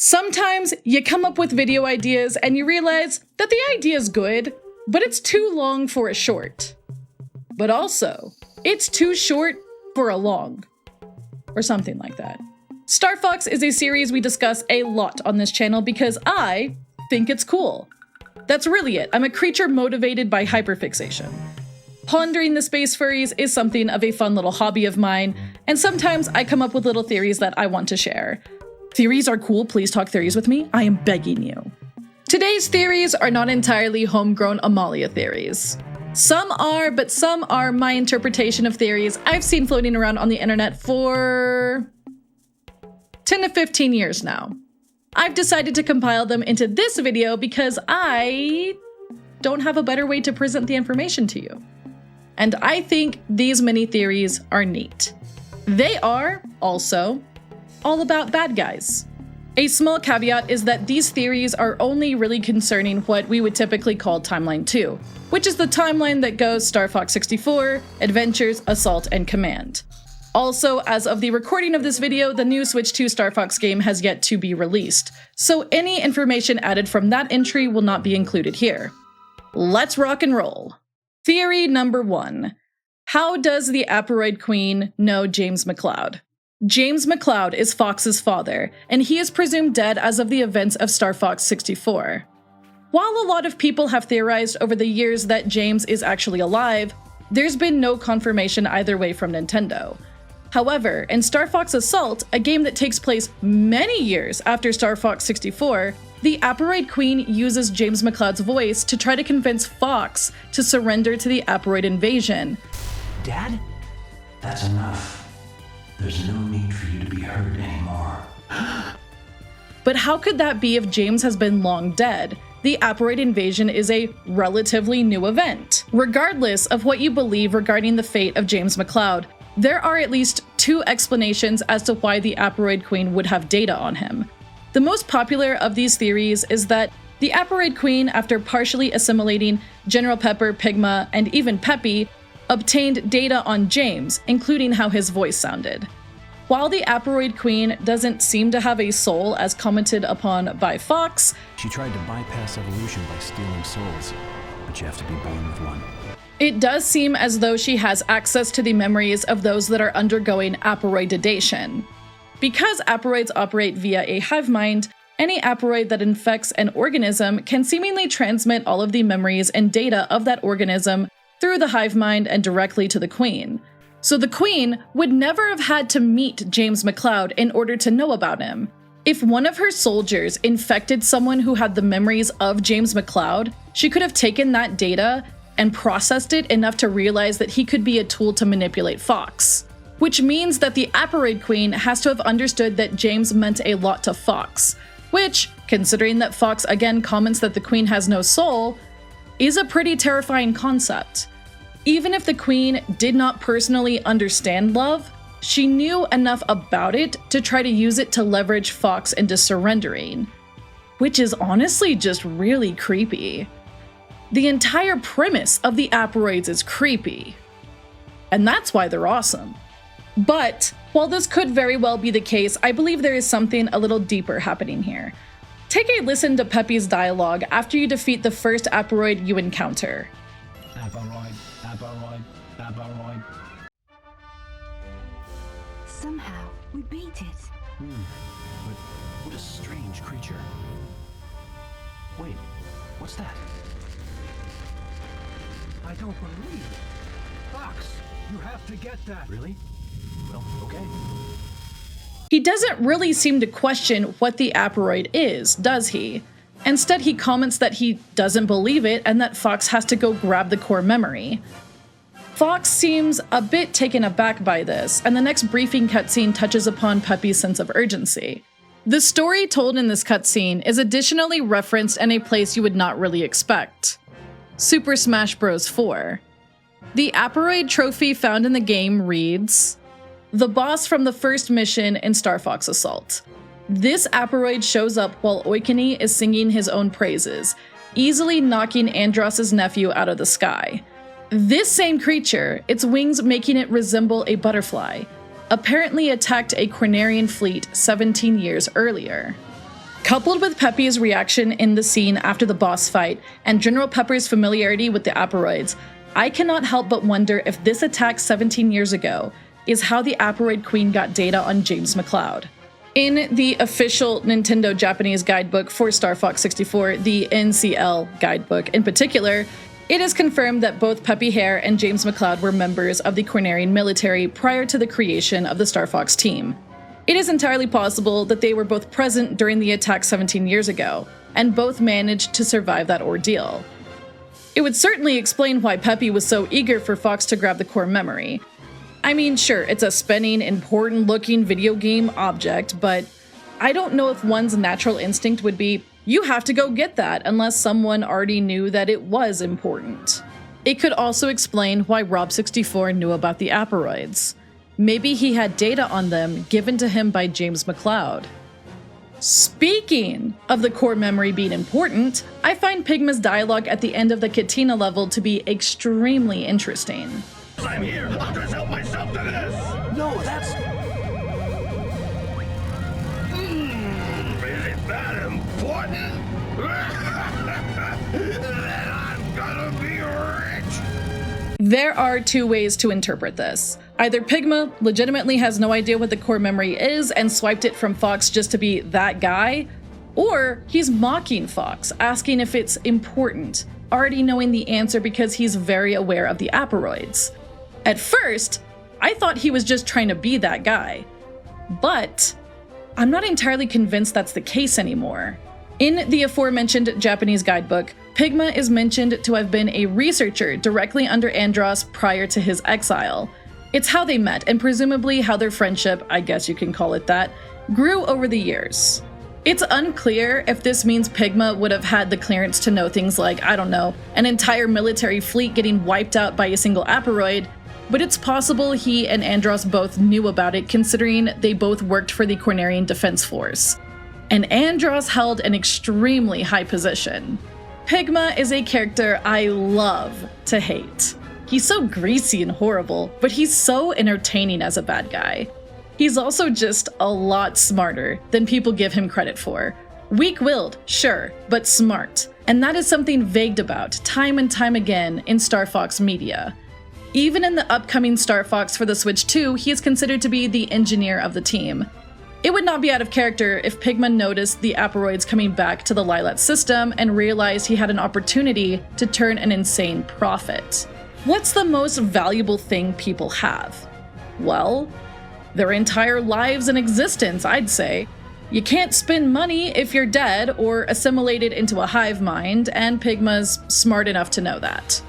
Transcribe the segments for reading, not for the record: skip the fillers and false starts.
Sometimes you come up with video ideas and you realize that the idea is good, but it's too long for a short. But also, it's too short for a long. Or something like that. Star Fox is a series we discuss a lot on this channel because I think it's cool. That's really it. I'm a creature motivated by hyperfixation. Pondering the space furries is something of a fun little hobby of mine, and sometimes I come up with little theories that I want to share. Theories are cool, please talk theories with me, I am begging you. Today's theories are not entirely homegrown Amalia theories. Some are, but some are my interpretation of theories I've seen floating around on the internet for 10 to 15 years now. I've decided to compile them into this video because I don't have a better way to present the information to you. And I think these mini theories are neat. They are, also, all about bad guys. A small caveat is that these theories are only really concerning what we would typically call Timeline 2, which is the timeline that goes Star Fox 64, Adventures, Assault, and Command. Also, as of the recording of this video, the new Switch 2 Star Fox game has yet to be released, so any information added from that entry will not be included here. Let's rock and roll. Theory number 1. How does the Aparoid Queen know James McCloud? James McCloud is Fox's father, and he is presumed dead as of the events of Star Fox 64. While a lot of people have theorized over the years that James is actually alive, there's been no confirmation either way from Nintendo. However, in Star Fox Assault, a game that takes place many years after Star Fox 64, the Aparoid Queen uses James McCloud's voice to try to convince Fox to surrender to the Aparoid invasion. Dad? That's enough. There's no need for you to be hurt anymore. But how could that be if James has been long dead? The Aparoid invasion is a relatively new event. Regardless of what you believe regarding the fate of James McCloud, there are at least two explanations as to why the Aparoid Queen would have data on him. The most popular of these theories is that the Aparoid Queen, after partially assimilating General Pepper, Pigma, and even Peppy, obtained data on James, including how his voice sounded. While the Aparoid Queen doesn't seem to have a soul as commented upon by Fox, she tried to bypass evolution by stealing souls, but you have to be born with one. It does seem as though she has access to the memories of those that are undergoing Aparoidization. Because Aparoids operate via a hive mind, any Aparoid that infects an organism can seemingly transmit all of the memories and data of that organism through the hive mind and directly to the Queen. So the Queen would never have had to meet James McCloud in order to know about him. If one of her soldiers infected someone who had the memories of James McCloud, she could have taken that data and processed it enough to realize that he could be a tool to manipulate Fox. Which means that the Aparoid Queen has to have understood that James meant a lot to Fox, which, considering that Fox again comments that the Queen has no soul, is a pretty terrifying concept. Even if the Queen did not personally understand love, she knew enough about it to try to use it to leverage Fox into surrendering, which is honestly just really creepy. The entire premise of the Aparoids is creepy, and that's why they're awesome. But while this could very well be the case, I believe there is something a little deeper happening here. Take a listen to Peppy's dialogue after you defeat the first Aparoid you encounter. Aparoid, Aparoid, Aparoid. Somehow, we beat it. But what a strange creature. Wait, what's that? I don't believe it. Fox, you have to get that. Really? Well, okay. He doesn't really seem to question what the Aparoid is, does he? Instead, he comments that he doesn't believe it and that Fox has to go grab the core memory. Fox seems a bit taken aback by this, and the next briefing cutscene touches upon Peppy's sense of urgency. The story told in this cutscene is additionally referenced in a place you would not really expect: Super Smash Bros. 4. The Aparoid trophy found in the game reads, "The boss from the first mission in Star Fox Assault. This Aparoid shows up while Oikini is singing his own praises, easily knocking Andross's nephew out of the sky. This same creature, its wings making it resemble a butterfly, apparently attacked a Quinarian fleet 17 years earlier." Coupled with Peppy's reaction in the scene after the boss fight and General Pepper's familiarity with the Aparoids, I cannot help but wonder if this attack 17 years ago is how the Aparoid Queen got data on James McCloud. In the official Nintendo Japanese guidebook for Star Fox 64, the NCL guidebook in particular, it is confirmed that both Peppy Hare and James McCloud were members of the Cornerian military prior to the creation of the Star Fox team. It is entirely possible that they were both present during the attack 17 years ago, and both managed to survive that ordeal. It would certainly explain why Peppy was so eager for Fox to grab the core memory. I mean, sure, it's a spinning, important-looking video game object, but I don't know if one's natural instinct would be, you have to go get that, unless someone already knew that it was important. It could also explain why Rob64 knew about the Aparoids. Maybe he had data on them given to him by James McCloud. Speaking of the core memory being important, I find Pigma's dialogue at the end of the Katina level to be extremely interesting. I'm here. I'll just help myself to this. No, that's... Is it that important? Then I'm gonna be rich. There are two ways to interpret this. Either Pigma legitimately has no idea what the core memory is and swiped it from Fox just to be that guy, or he's mocking Fox, asking if it's important, already knowing the answer because he's very aware of the Aparoids. At first, I thought he was just trying to be that guy, but I'm not entirely convinced that's the case anymore. In the aforementioned Japanese guidebook, Pigma is mentioned to have been a researcher directly under Andross prior to his exile. It's how they met, and presumably how their friendship, I guess you can call it that, grew over the years. It's unclear if this means Pigma would have had the clearance to know things like, I don't know, an entire military fleet getting wiped out by a single Aparoid, but it's possible he and Andross both knew about it considering they both worked for the Cornerian Defense Force. And Andross held an extremely high position. Pigma is a character I love to hate. He's so greasy and horrible, but he's so entertaining as a bad guy. He's also just a lot smarter than people give him credit for. Weak-willed, sure, but smart. And that is something vagued about time and time again in Star Fox media. Even in the upcoming Star Fox for the Switch 2, he is considered to be the engineer of the team. It would not be out of character if Pigma noticed the Aparoids coming back to the Lylat system and realized he had an opportunity to turn an insane profit. What's the most valuable thing people have? Well, their entire lives and existence, I'd say. You can't spend money if you're dead or assimilated into a hive mind, and Pigma's smart enough to know that.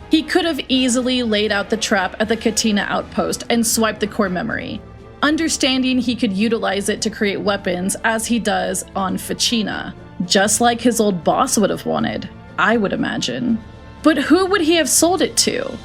He could have easily laid out the trap at the Katina outpost and swiped the core memory, understanding he could utilize it to create weapons as he does on Ficina, just like his old boss would have wanted, I would imagine. But who would he have sold it to?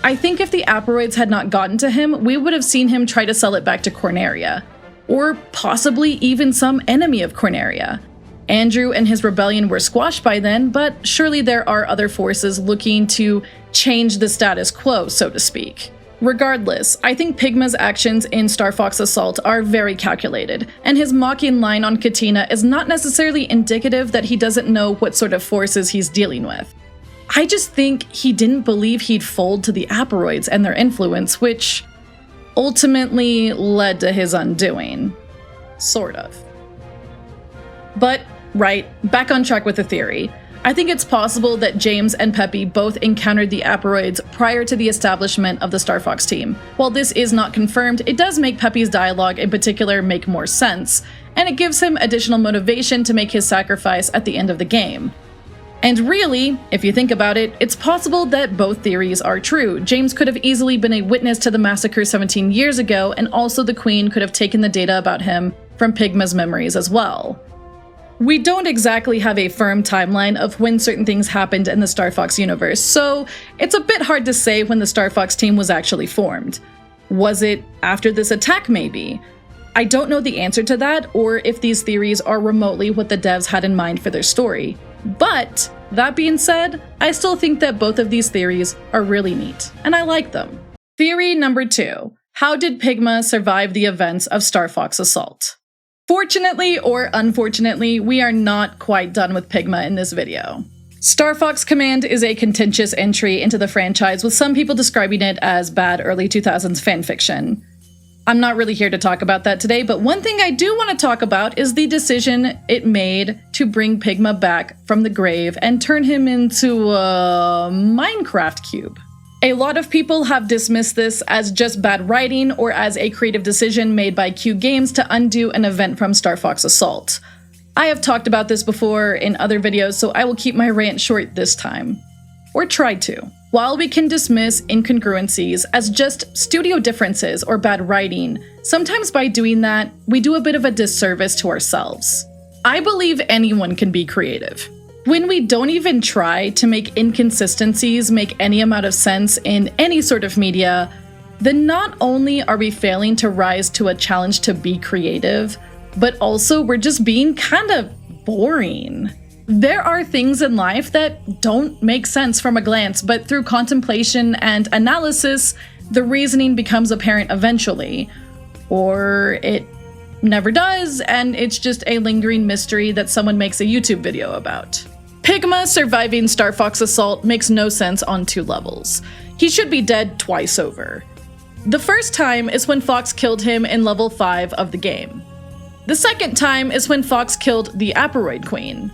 I think if the Aparoids had not gotten to him, we would have seen him try to sell it back to Corneria, or possibly even some enemy of Corneria. Andrew and his rebellion were squashed by then, but surely there are other forces looking to change the status quo, so to speak. Regardless, I think Pigma's actions in Star Fox Assault are very calculated, and his mocking line on Katina is not necessarily indicative that he doesn't know what sort of forces he's dealing with. I just think he didn't believe he'd fold to the Aparoids and their influence, which ultimately led to his undoing. Sort of. But, right, back on track with the theory. I think it's possible that James and Peppy both encountered the Aparoids prior to the establishment of the Star Fox team. While this is not confirmed, it does make Peppy's dialogue in particular make more sense, and it gives him additional motivation to make his sacrifice at the end of the game. And really, if you think about it, it's possible that both theories are true. James could have easily been a witness to the massacre 17 years ago, and also the Queen could have taken the data about him from Pigma's memories as well. We don't exactly have a firm timeline of when certain things happened in the Star Fox universe, so it's a bit hard to say when the Star Fox team was actually formed. Was it after this attack, maybe? I don't know the answer to that, or if these theories are remotely what the devs had in mind for their story. But, that being said, I still think that both of these theories are really neat, and I like them. Theory number 2. How did Pigma survive the events of Star Fox Assault? Fortunately or unfortunately, we are not quite done with Pigma in this video. Star Fox Command is a contentious entry into the franchise, with some people describing it as bad early 2000s fanfiction. I'm not really here to talk about that today, but one thing I do want to talk about is the decision it made to bring Pigma back from the grave and turn him into a Minecraft cube. A lot of people have dismissed this as just bad writing or as a creative decision made by Q Games to undo an event from Star Fox Assault. I have talked about this before in other videos, so I will keep my rant short this time. Or try to. While we can dismiss incongruencies as just studio differences or bad writing, sometimes by doing that, we do a bit of a disservice to ourselves. I believe anyone can be creative. When we don't even try to make inconsistencies make any amount of sense in any sort of media, then not only are we failing to rise to a challenge to be creative, but also we're just being kind of boring. There are things in life that don't make sense from a glance, but through contemplation and analysis, the reasoning becomes apparent eventually. Or it never does, and it's just a lingering mystery that someone makes a YouTube video about. Pigma surviving Star Fox Assault makes no sense on two levels. He should be dead twice over. The first time is when Fox killed him in level 5 of the game. The second time is when Fox killed the Aparoid Queen.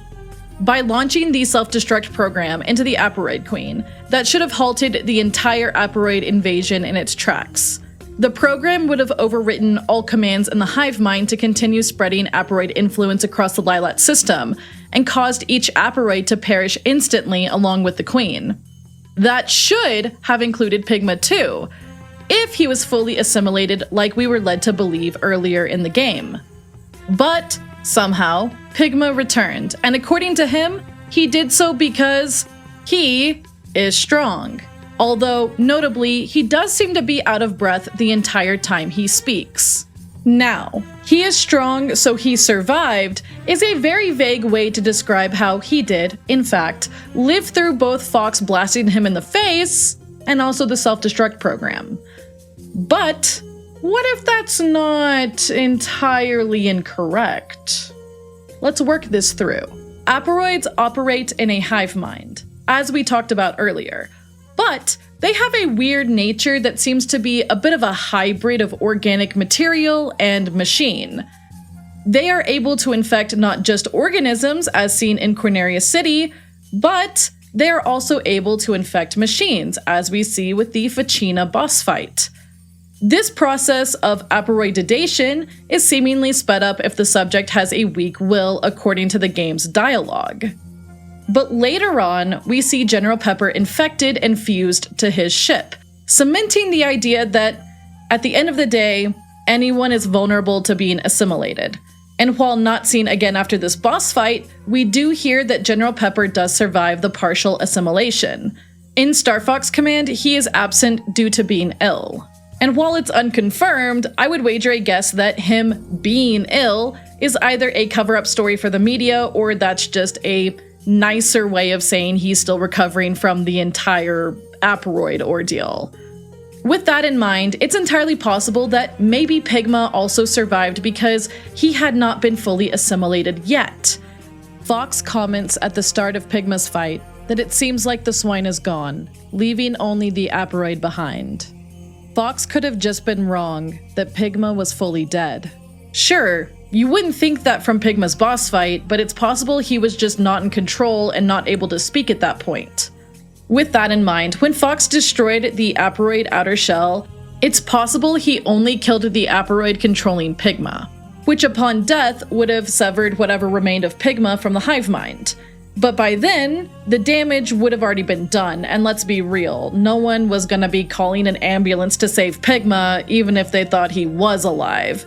By launching the self-destruct program into the Aparoid Queen, that should have halted the entire Aparoid invasion in its tracks. The program would have overwritten all commands in the hive mind to continue spreading Aparoid influence across the Lylat System, and caused each Aparoid to perish instantly along with the Queen. That should have included Pigma too, if he was fully assimilated like we were led to believe earlier in the game. But somehow, Pigma returned, and according to him, he did so because he is strong. Although, notably, he does seem to be out of breath the entire time he speaks. Now, he is strong so he survived is a very vague way to describe how he did, in fact, live through both Fox blasting him in the face and also the self-destruct program. But what if that's not entirely incorrect? Let's work this through. Aparoids operate in a hive mind, as we talked about earlier, but they have a weird nature that seems to be a bit of a hybrid of organic material and machine. They are able to infect not just organisms, as seen in Corneria City, but they are also able to infect machines, as we see with the Fachina boss fight. This process of aparoidization is seemingly sped up if the subject has a weak will according to the game's dialogue. But later on, we see General Pepper infected and fused to his ship, cementing the idea that, at the end of the day, anyone is vulnerable to being assimilated. And while not seen again after this boss fight, we do hear that General Pepper does survive the partial assimilation. In Star Fox Command, he is absent due to being ill. And while it's unconfirmed, I would wager a guess that him being ill is either a cover-up story for the media, or that's just a nicer way of saying he's still recovering from the entire Aparoid ordeal. With that in mind, it's entirely possible that maybe Pigma also survived because he had not been fully assimilated yet. Fox comments at the start of Pigma's fight that it seems like the swine is gone, leaving only the Aparoid behind. Fox could have just been wrong that Pigma was fully dead. Sure, you wouldn't think that from Pigma's boss fight, but it's possible he was just not in control and not able to speak at that point. With that in mind, when Fox destroyed the Aparoid outer shell, it's possible he only killed the Aparoid controlling Pigma, which upon death would have severed whatever remained of Pigma from the hive mind. But by then, the damage would have already been done, and let's be real, no one was gonna be calling an ambulance to save Pigma, even if they thought he was alive.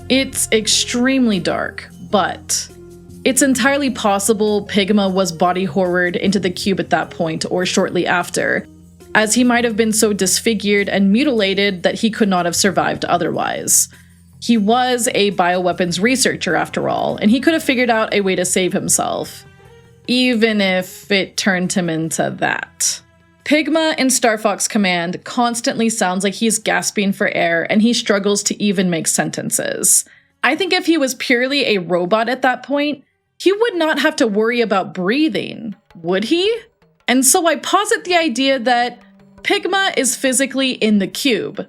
It's extremely dark, but it's entirely possible Pigma was body horrored into the cube at that point or shortly after, as he might have been so disfigured and mutilated that he could not have survived otherwise. He was a bioweapons researcher after all, and he could have figured out a way to save himself, even if it turned him into that. Pigma in Star Fox Command constantly sounds like he's gasping for air and he struggles to even make sentences. I think if he was purely a robot at that point, he would not have to worry about breathing, would he? And so I posit the idea that Pigma is physically in the cube.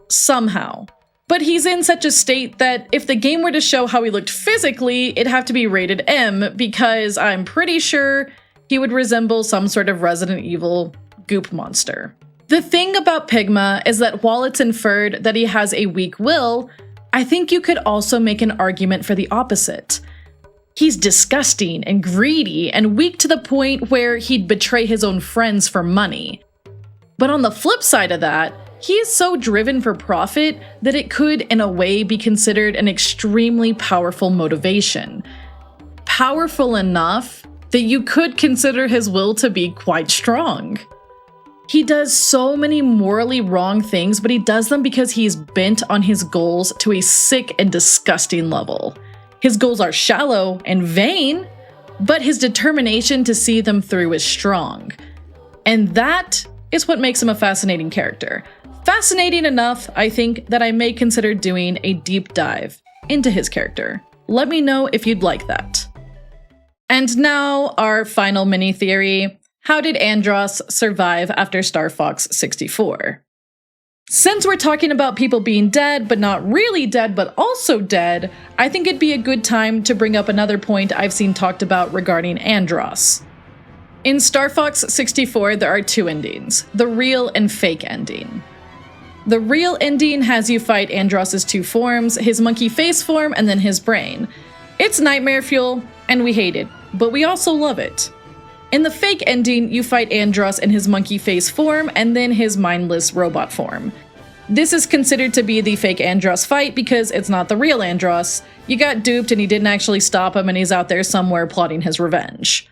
Somehow. But he's in such a state that if the game were to show how he looked physically, it'd have to be rated M, because I'm pretty sure he would resemble some sort of Resident Evil goop monster. The thing about Pigma is that while it's inferred that he has a weak will, I think you could also make an argument for the opposite. He's disgusting and greedy and weak to the point where he'd betray his own friends for money. But on the flip side of that, he is so driven for profit that it could, in a way, be considered an extremely powerful motivation. Powerful enough that you could consider his will to be quite strong. He does so many morally wrong things, but he does them because he's bent on his goals to a sick and disgusting level. His goals are shallow and vain, but his determination to see them through is strong. And that is what makes him a fascinating character. Fascinating enough, I think, that I may consider doing a deep dive into his character. Let me know if you'd like that. And now, our final mini-theory. How did Andross survive after Star Fox 64? Since we're talking about people being dead, but not really dead, but also dead, I think it'd be a good time to bring up another point I've seen talked about regarding Andross. In Star Fox 64, there are two endings, the real and fake ending. The real ending has you fight Andross's two forms, his monkey face form and then his brain. It's nightmare fuel, and we hate it, but we also love it. In the fake ending, you fight Andross in his monkey face form and then his mindless robot form. This is considered to be the fake Andross fight because it's not the real Andross. You got duped and he didn't actually stop him and he's out there somewhere plotting his revenge.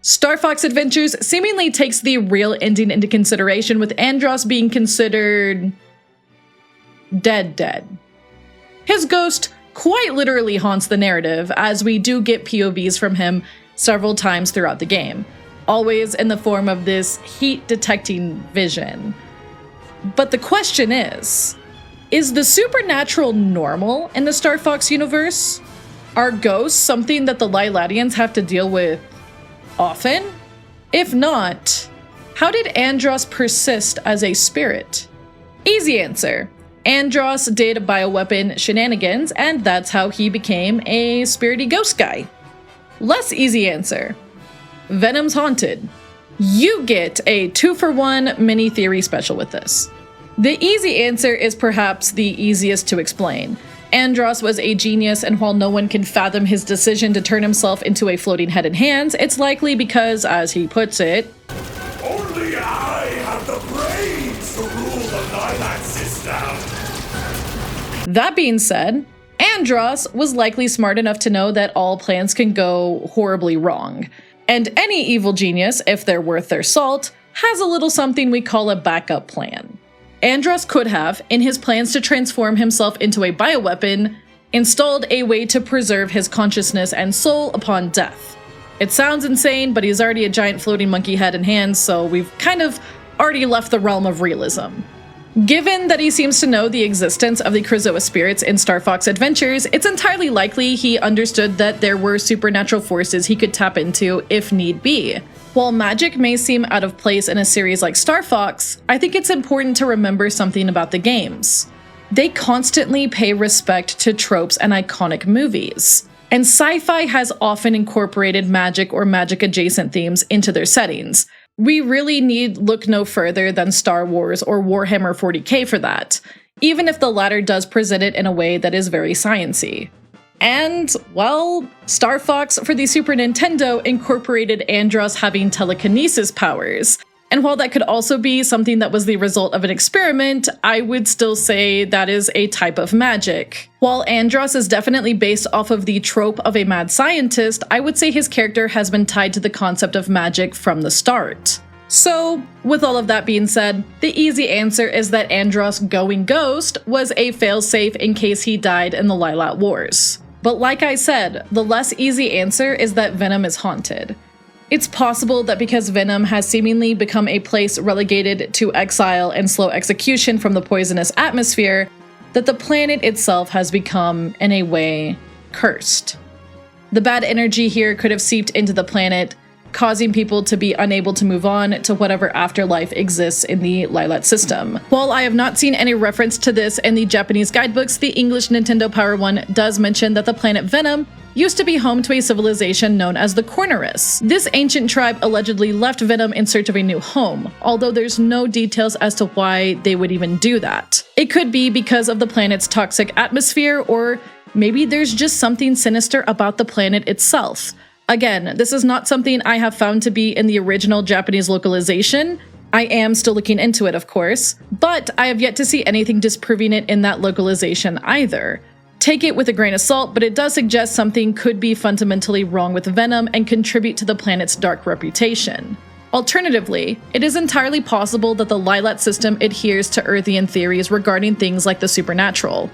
Star Fox Adventures seemingly takes the real ending into consideration, with Andross being considered dead. His ghost quite literally haunts the narrative, as we do get POVs from him several times throughout the game, always in the form of this heat-detecting vision. But the question is the supernatural normal in the Star Fox universe? Are ghosts something that the Lylatians have to deal with often? If not, how did Andross persist as a spirit? Easy answer. Andross did bioweapon shenanigans, and that's how he became a spirity ghost guy. Less easy answer. Venom's haunted. You get a 2-for-1 mini-theory special with this. The easy answer is perhaps the easiest to explain. Andross was a genius, and while no one can fathom his decision to turn himself into a floating head and hands, it's likely because, as he puts it, Only I have the brains to rule the Lylat System. That being said, Andross was likely smart enough to know that all plans can go horribly wrong. And any evil genius, if they're worth their salt, has a little something we call a backup plan. Andross could have, in his plans to transform himself into a bioweapon, installed a way to preserve his consciousness and soul upon death. It sounds insane, but he's already a giant floating monkey head and hands, so we've kind of already left the realm of realism. Given that he seems to know the existence of the Krazoa spirits in Star Fox Adventures, it's entirely likely he understood that there were supernatural forces he could tap into if need be. While magic may seem out of place in a series like Star Fox, I think it's important to remember something about the games. They constantly pay respect to tropes and iconic movies, and sci-fi has often incorporated magic or magic-adjacent themes into their settings. We really need look no further than Star Wars or Warhammer 40k for that, even if the latter does present it in a way that is very science-y. And, well, Star Fox for the Super Nintendo incorporated Andross having telekinesis powers. And while that could also be something that was the result of an experiment, I would still say that is a type of magic. While Andross is definitely based off of the trope of a mad scientist, I would say his character has been tied to the concept of magic from the start. So, with all of that being said, the easy answer is that Andross going ghost was a failsafe in case he died in the Lylat Wars. But like I said, the less easy answer is that Venom is haunted. It's possible that because Venom has seemingly become a place relegated to exile and slow execution from the poisonous atmosphere, that the planet itself has become, in a way, cursed. The bad energy here could have seeped into the planet, causing people to be unable to move on to whatever afterlife exists in the Lylat system. While I have not seen any reference to this in the Japanese guidebooks, the English Nintendo Power one does mention that the planet Venom used to be home to a civilization known as the Cornerists. This ancient tribe allegedly left Venom in search of a new home, although there's no details as to why they would even do that. It could be because of the planet's toxic atmosphere, or maybe there's just something sinister about the planet itself. Again, this is not something I have found to be in the original Japanese localization. I am still looking into it, of course, but I have yet to see anything disproving it in that localization either. Take it with a grain of salt, but it does suggest something could be fundamentally wrong with Venom and contribute to the planet's dark reputation. Alternatively, it is entirely possible that the Lylat system adheres to Earthian theories regarding things like the supernatural.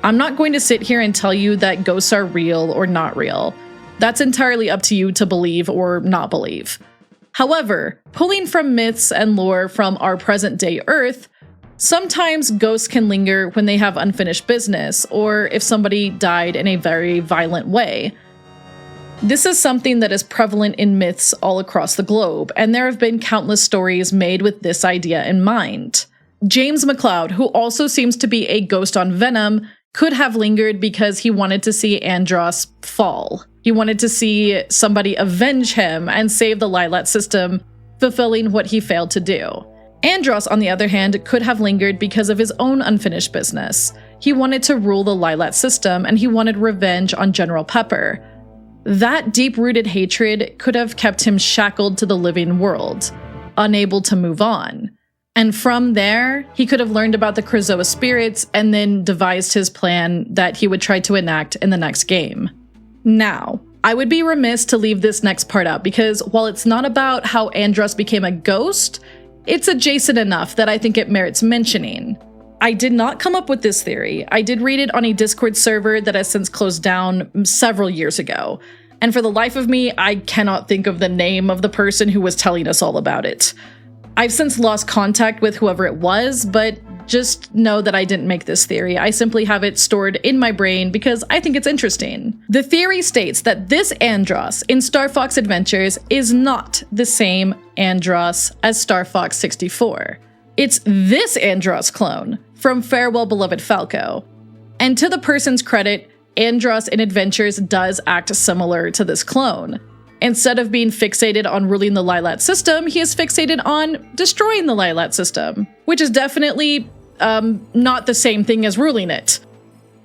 I'm not going to sit here and tell you that ghosts are real or not real. That's entirely up to you to believe or not believe. However, pulling from myths and lore from our present-day Earth, sometimes ghosts can linger when they have unfinished business, or if somebody died in a very violent way. This is something that is prevalent in myths all across the globe, and there have been countless stories made with this idea in mind. James McCloud, who also seems to be a ghost on Venom, could have lingered because he wanted to see Andross fall. He wanted to see somebody avenge him and save the Lylat system, fulfilling what he failed to do. Andross, on the other hand, could have lingered because of his own unfinished business. He wanted to rule the Lylat system, and he wanted revenge on General Pepper. That deep-rooted hatred could have kept him shackled to the living world, unable to move on. And from there, he could have learned about the Krazoa spirits and then devised his plan that he would try to enact in the next game. Now, I would be remiss to leave this next part out because while it's not about how Andross became a ghost, it's adjacent enough that I think it merits mentioning. I did not come up with this theory. I did read it on a Discord server that has since closed down several years ago. And for the life of me, I cannot think of the name of the person who was telling us all about it. I've since lost contact with whoever it was, but just know that I didn't make this theory. I simply have it stored in my brain because I think it's interesting. The theory states that this Andross in Star Fox Adventures is not the same Andross as Star Fox 64. It's this Andross clone from Farewell Beloved Falco. And to the person's credit, Andross in Adventures does act similar to this clone. Instead of being fixated on ruling the Lylat system, he is fixated on destroying the Lylat system, which is definitely not the same thing as ruling it.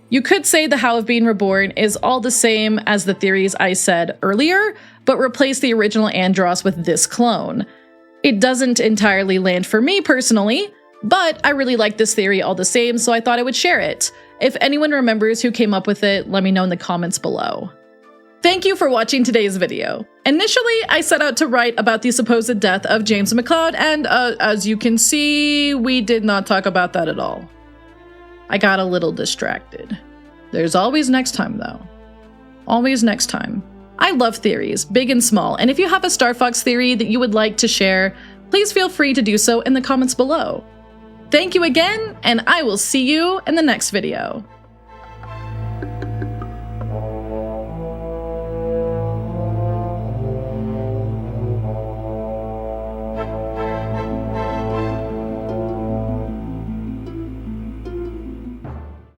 You could say the How of Being Reborn is all the same as the theories I said earlier, but replace the original Andross with this clone. It doesn't entirely land for me personally, but I really like this theory all the same, so I thought I would share it. If anyone remembers who came up with it, let me know in the comments below. Thank you for watching today's video. Initially, I set out to write about the supposed death of James McCloud, and as you can see, we did not talk about that at all. I got a little distracted. There's always next time, though. Always next time. I love theories, big and small, and if you have a Star Fox theory that you would like to share, please feel free to do so in the comments below. Thank you again, and I will see you in the next video.